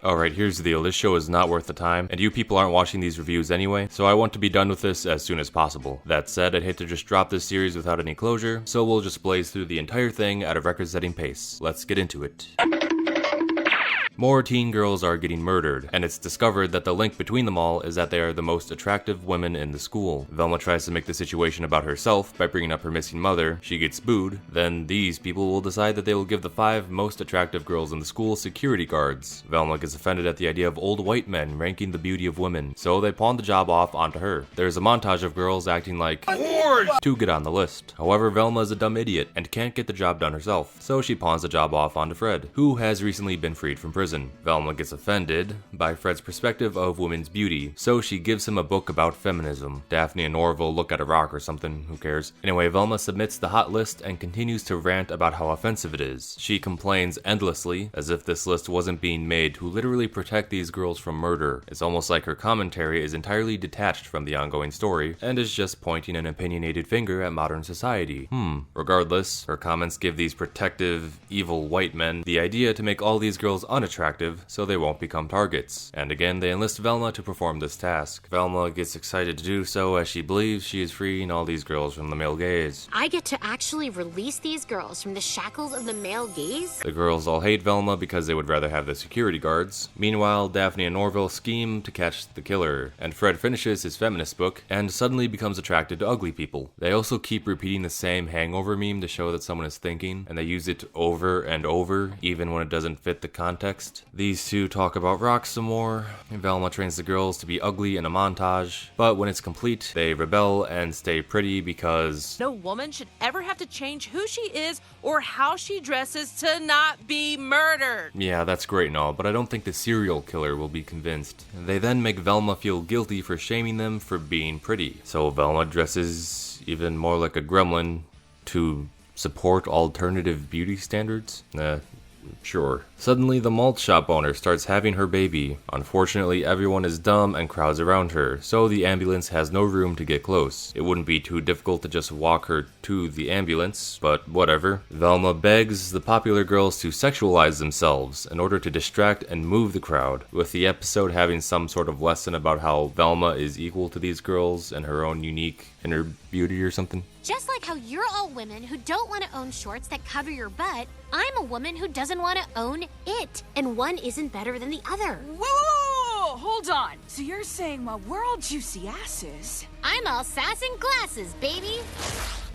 Alright, here's the deal, this show is not worth the time, and you people aren't watching these reviews anyway, so I want to be done with this as soon as possible. That said, I'd hate to just drop this series without any closure, so we'll just blaze through the entire thing at a record-setting pace. Let's get into it. More teen girls are getting murdered, and it's discovered that the link between them all is that they are the most attractive women in the school. Velma tries to make the situation about herself by bringing up her missing mother. She gets booed. Then these people will decide that they will give the 5 most attractive girls in the school security guards. Velma gets offended at the idea of old white men ranking the beauty of women, so they pawn the job off onto her. There's a montage of girls acting like whores to get on the list. However, Velma is a dumb idiot and can't get the job done herself, so she pawns the job off onto Fred, who has recently been freed from prison. Velma gets offended by Fred's perspective of women's beauty, so she gives him a book about feminism. Daphne and Norville look at a rock or something, who cares. Anyway, Velma submits the hot list and continues to rant about how offensive it is. She complains endlessly, as if this list wasn't being made to literally protect these girls from murder. It's almost like her commentary is entirely detached from the ongoing story, and is just pointing an opinionated finger at modern society. Regardless, her comments give these protective, evil white men the idea to make all these girls unattractive so they won't become targets. And again, they enlist Velma to perform this task. Velma gets excited to do so as she believes she is freeing all these girls from the male gaze. I get to actually release these girls from the shackles of the male gaze? The girls all hate Velma because they would rather have the security guards. Meanwhile, Daphne and Norville scheme to catch the killer, and Fred finishes his feminist book and suddenly becomes attracted to ugly people. They also keep repeating the same hangover meme to show that someone is thinking, and they use it over and over, even when it doesn't fit the context. These two talk about rocks some more. Velma trains the girls to be ugly in a montage, but when it's complete, they rebel and stay pretty because no woman should ever have to change who she is or how she dresses to not be murdered. Yeah, that's great and all, but I don't think the serial killer will be convinced. They then make Velma feel guilty for shaming them for being pretty. So Velma dresses even more like a gremlin to support alternative beauty standards? Sure. Suddenly, the malt shop owner starts having her baby. Unfortunately, everyone is dumb and crowds around her, so the ambulance has no room to get close. It wouldn't be too difficult to just walk her to the ambulance, but whatever. Velma begs the popular girls to sexualize themselves in order to distract and move the crowd, with the episode having some sort of lesson about how Velma is equal to these girls and her own unique inner beauty or something. Just like how you're all women who don't want to own shorts that cover your butt, I'm a woman who doesn't want to own it, and one isn't better than the other. Whoa, hold on. So you're saying while we're all juicy asses, I'm all sass and glasses, baby.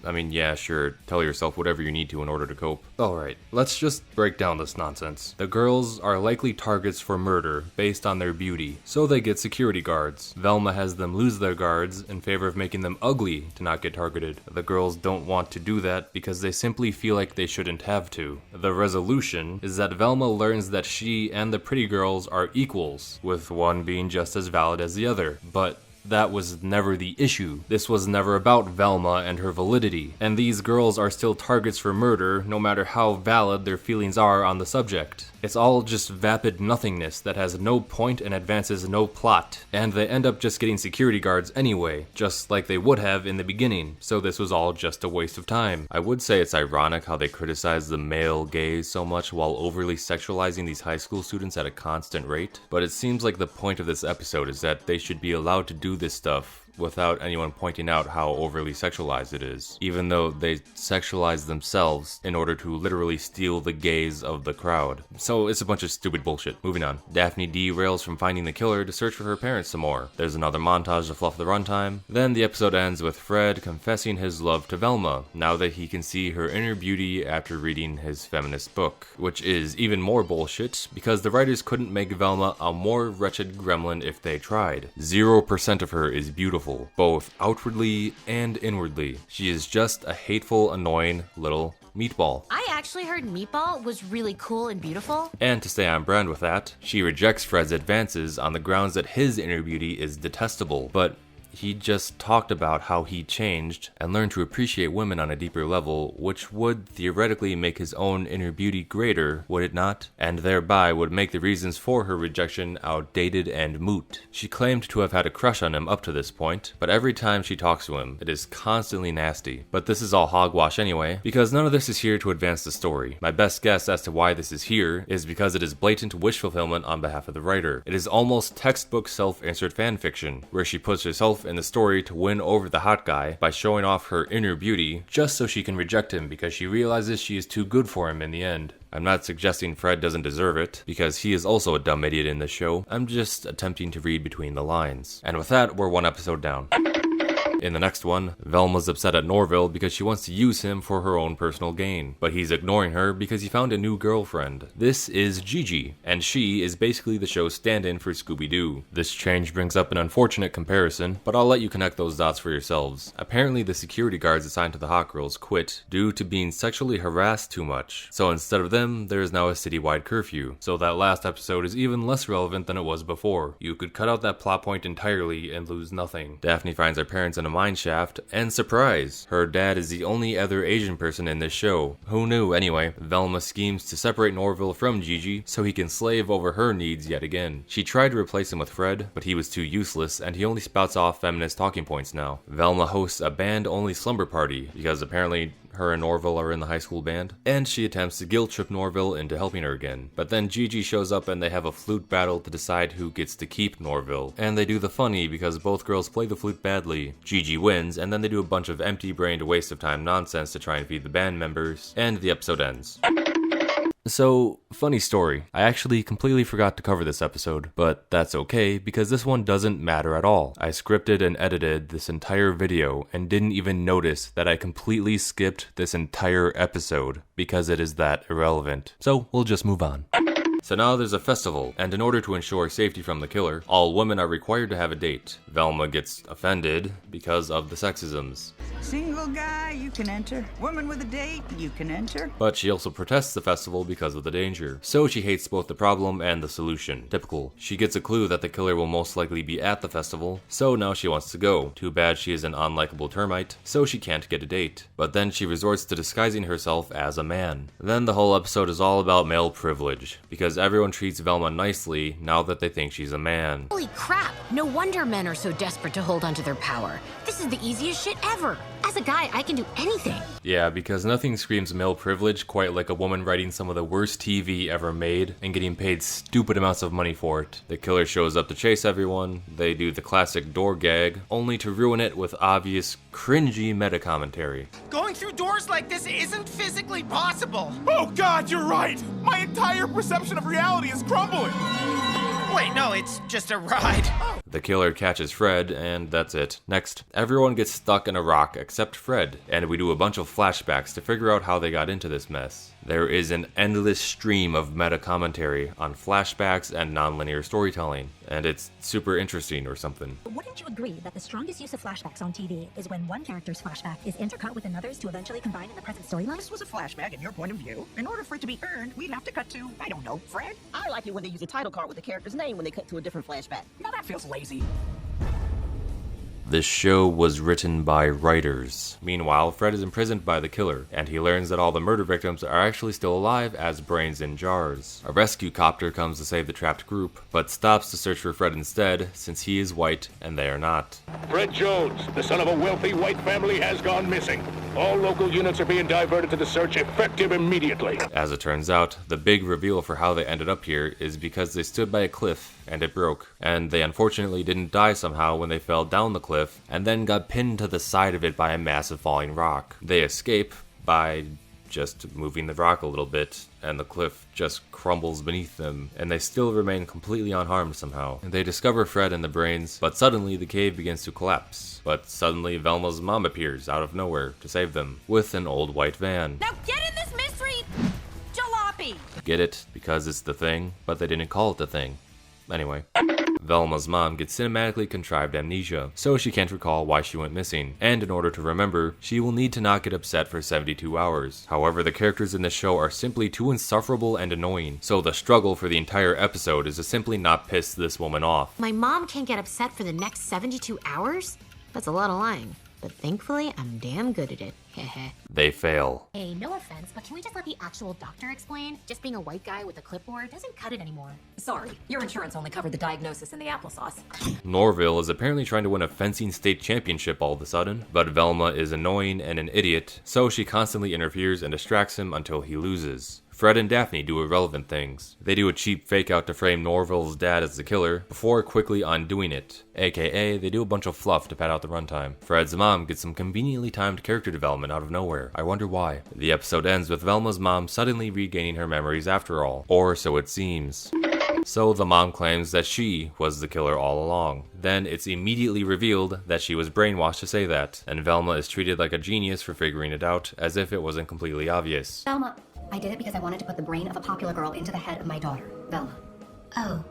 I mean, yeah, sure, tell yourself whatever you need to in order to cope. Alright, let's just break down this nonsense. The girls are likely targets for murder based on their beauty, so they get security guards. Velma has them lose their guards in favor of making them ugly to not get targeted. The girls don't want to do that because they simply feel like they shouldn't have to. The resolution is that Velma learns that she and the pretty girls are equals, with one being just as valid as the other, but that was never the issue. This was never about Velma and her validity, and these girls are still targets for murder no matter how valid their feelings are on the subject. It's all just vapid nothingness that has no point and advances no plot, and they end up just getting security guards anyway, just like they would have in the beginning, so this was all just a waste of time. I would say it's ironic how they criticize the male gaze so much while overly sexualizing these high school students at a constant rate, but it seems like the point of this episode is that they should be allowed to do this stuff without anyone pointing out how overly sexualized it is, even though they sexualize themselves in order to literally steal the gaze of the crowd. So it's a bunch of stupid bullshit. Moving on. Daphne derails from finding the killer to search for her parents some more. There's another montage to fluff the runtime. Then the episode ends with Fred confessing his love to Velma, now that he can see her inner beauty after reading his feminist book, which is even more bullshit because the writers couldn't make Velma a more wretched gremlin if they tried. 0% of her is beautiful, both outwardly and inwardly. She is just a hateful, annoying little meatball. I actually heard Meatball was really cool and beautiful. And to stay on brand with that, she rejects Fred's advances on the grounds that his inner beauty is detestable. But he just talked about how he changed and learned to appreciate women on a deeper level, which would theoretically make his own inner beauty greater, would it not? And thereby would make the reasons for her rejection outdated and moot. She claimed to have had a crush on him up to this point, but every time she talks to him, it is constantly nasty. But this is all hogwash anyway, because none of this is here to advance the story. My best guess as to why this is here is because it is blatant wish fulfillment on behalf of the writer. It is almost textbook self-insert fanfiction, where she puts herself in the story to win over the hot guy by showing off her inner beauty just so she can reject him because she realizes she is too good for him in the end. I'm not suggesting Fred doesn't deserve it, because he is also a dumb idiot in this show. I'm just attempting to read between the lines. And with that, we're one episode down. In the next one, Velma's upset at Norville because she wants to use him for her own personal gain, but he's ignoring her because he found a new girlfriend. This is Gigi, and she is basically the show's stand-in for Scooby-Doo. This change brings up an unfortunate comparison, but I'll let you connect those dots for yourselves. Apparently the security guards assigned to the hot girls quit due to being sexually harassed too much, so instead of them, there is now a citywide curfew. So that last episode is even less relevant than it was before. You could cut out that plot point entirely and lose nothing. Daphne finds her parents in a mine shaft, and surprise! Her dad is the only other Asian person in this show. Who knew anyway? Velma schemes to separate Norville from Gigi so he can slave over her needs yet again. She tried to replace him with Fred, but he was too useless and he only spouts off feminist talking points now. Velma hosts a band-only slumber party because apparently her and Norville are in the high school band, and she attempts to guilt trip Norville into helping her again. But then Gigi shows up and they have a flute battle to decide who gets to keep Norville. And they do the funny because both girls play the flute badly. Gigi wins, and then they do a bunch of empty-brained waste of time nonsense to try and feed the band members, and the episode ends. So, funny story, I actually completely forgot to cover this episode, but that's okay because this one doesn't matter at all. I scripted and edited this entire video and didn't even notice that I completely skipped this entire episode because it is that irrelevant. So, we'll just move on. So now there's a festival, and in order to ensure safety from the killer, all women are required to have a date. Velma gets offended because of the sexisms. Single guy, you can enter. Woman with a date, you can enter. But she also protests the festival because of the danger. So she hates both the problem and the solution. Typical. She gets a clue that the killer will most likely be at the festival, so now she wants to go. Too bad she is an unlikable termite, so she can't get a date. But then she resorts to disguising herself as a man. Then the whole episode is all about male privilege, because everyone treats Velma nicely now that they think she's a man. Holy crap! No wonder men are so desperate to hold onto their power. This is the easiest shit ever. As a guy, I can do anything. Yeah, because nothing screams male privilege quite like a woman writing some of the worst TV ever made and getting paid stupid amounts of money for it. The killer shows up to chase everyone, they do the classic door gag, only to ruin it with obvious, cringy meta-commentary. Going through doors like this isn't physically possible. Oh God, you're right! My entire perception of reality is crumbling! Wait, no, it's just a ride. The killer catches Fred, and that's it. Next, everyone gets stuck in a rock except Fred, and we do a bunch of flashbacks to figure out how they got into this mess. There is an endless stream of meta-commentary on flashbacks and nonlinear storytelling, and it's super interesting or something. Wouldn't you agree that the strongest use of flashbacks on TV is when one character's flashback is intercut with another's to eventually combine in the present storyline? This was a flashback in your point of view. In order for it to be earned, we'd have to cut to, I don't know, Fred? I like it when they use a title card with the character's name when they cut to a different flashback. Now that feels lazy. This show was written by writers. Meanwhile, Fred is imprisoned by the killer, and he learns that all the murder victims are actually still alive as brains in jars. A rescue copter comes to save the trapped group, but stops to search for Fred instead, since he is white and they are not. Fred Jones, the son of a wealthy white family, has gone missing. All local units are being diverted to the search, effective immediately. As it turns out, the big reveal for how they ended up here is because they stood by a cliff and it broke, and they unfortunately didn't die somehow when they fell down the cliff and then got pinned to the side of it by a massive falling rock. They escape by just moving the rock a little bit, and the cliff just crumbles beneath them, and they still remain completely unharmed somehow. They discover Fred and the brains, but suddenly the cave begins to collapse. But suddenly Velma's mom appears out of nowhere to save them, with an old white van. Now get in this mystery jalopy! Get it? Because it's the thing, but they didn't call it the thing. Anyway. Velma's mom gets cinematically contrived amnesia, so she can't recall why she went missing, and in order to remember, she will need to not get upset for 72 hours. However, the characters in this show are simply too insufferable and annoying, so the struggle for the entire episode is to simply not piss this woman off. My mom can't get upset for the next 72 hours? That's a lot of lying. But thankfully, I'm damn good at it. Heh. They fail. Hey, no offense, but can we just let the actual doctor explain? Just being a white guy with a clipboard doesn't cut it anymore. Sorry, your insurance only covered the diagnosis and the applesauce. Norville is apparently trying to win a fencing state championship all of a sudden, but Velma is annoying and an idiot, so she constantly interferes and distracts him until he loses. Fred and Daphne do irrelevant things. They do a cheap fake out to frame Norville's dad as the killer, before quickly undoing it. AKA, they do a bunch of fluff to pad out the runtime. Fred's mom gets some conveniently timed character development out of nowhere. I wonder why. The episode ends with Velma's mom suddenly regaining her memories after all. Or so it seems. So the mom claims that she was the killer all along. Then it's immediately revealed that she was brainwashed to say that, and Velma is treated like a genius for figuring it out, as if it wasn't completely obvious. Velma, I did it because I wanted to put the brain of a popular girl into the head of my daughter, Velma. Oh,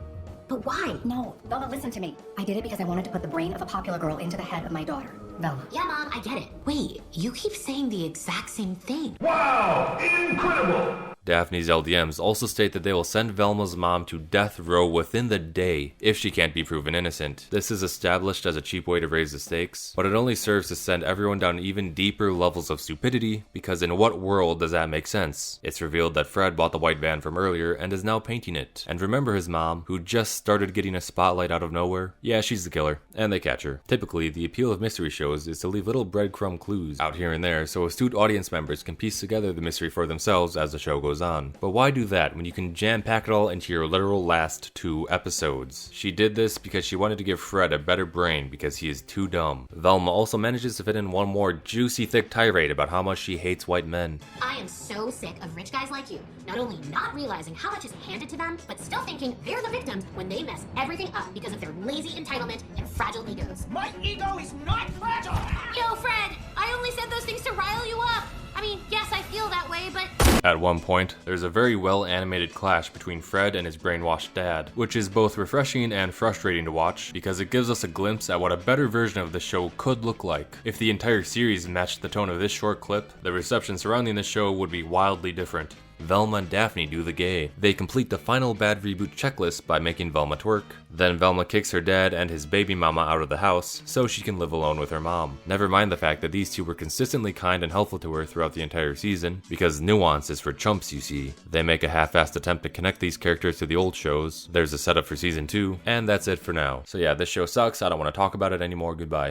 but why? No, Velma, listen to me. I did it because I wanted to put the brain of a popular girl into the head of my daughter, Velma. Yeah, Mom, I get it. Wait, you keep saying the exact same thing. Wow! Incredible! Daphne's LDMs also state that they will send Velma's mom to death row within the day if she can't be proven innocent. This is established as a cheap way to raise the stakes, but it only serves to send everyone down even deeper levels of stupidity, because in what world does that make sense? It's revealed that Fred bought the white van from earlier and is now painting it. And remember his mom, who just started getting a spotlight out of nowhere? Yeah, she's the killer, and they catch her. Typically, the appeal of mystery shows is to leave little breadcrumb clues out here and there so astute audience members can piece together the mystery for themselves as the show goes on. But why do that when you can jam-pack it all into your literal last 2 episodes? She did this because she wanted to give Fred a better brain because he is too dumb. Velma also manages to fit in one more juicy thick tirade about how much she hates white men. I am so sick of rich guys like you, not only not realizing how much is handed to them, but still thinking they're the victims when they mess everything up because of their lazy entitlement and fragile egos. My ego is not fragile! Yo, Fred! I only said those things to rile you up! I mean, yes, I feel that way, but... At one point, there's a very well-animated clash between Fred and his brainwashed dad, which is both refreshing and frustrating to watch because it gives us a glimpse at what a better version of the show could look like. If the entire series matched the tone of this short clip, the reception surrounding the show would be wildly different. Velma and Daphne do the gay. They complete the final bad reboot checklist by making Velma twerk. Then Velma kicks her dad and his baby mama out of the house so she can live alone with her mom. Never mind the fact that these two were consistently kind and helpful to her throughout the entire season, because nuance is for chumps, you see. They make a half-assed attempt to connect these characters to the old shows. There's a setup for season 2, and that's it for now. So yeah, this show sucks. I don't want to talk about it anymore. Goodbye.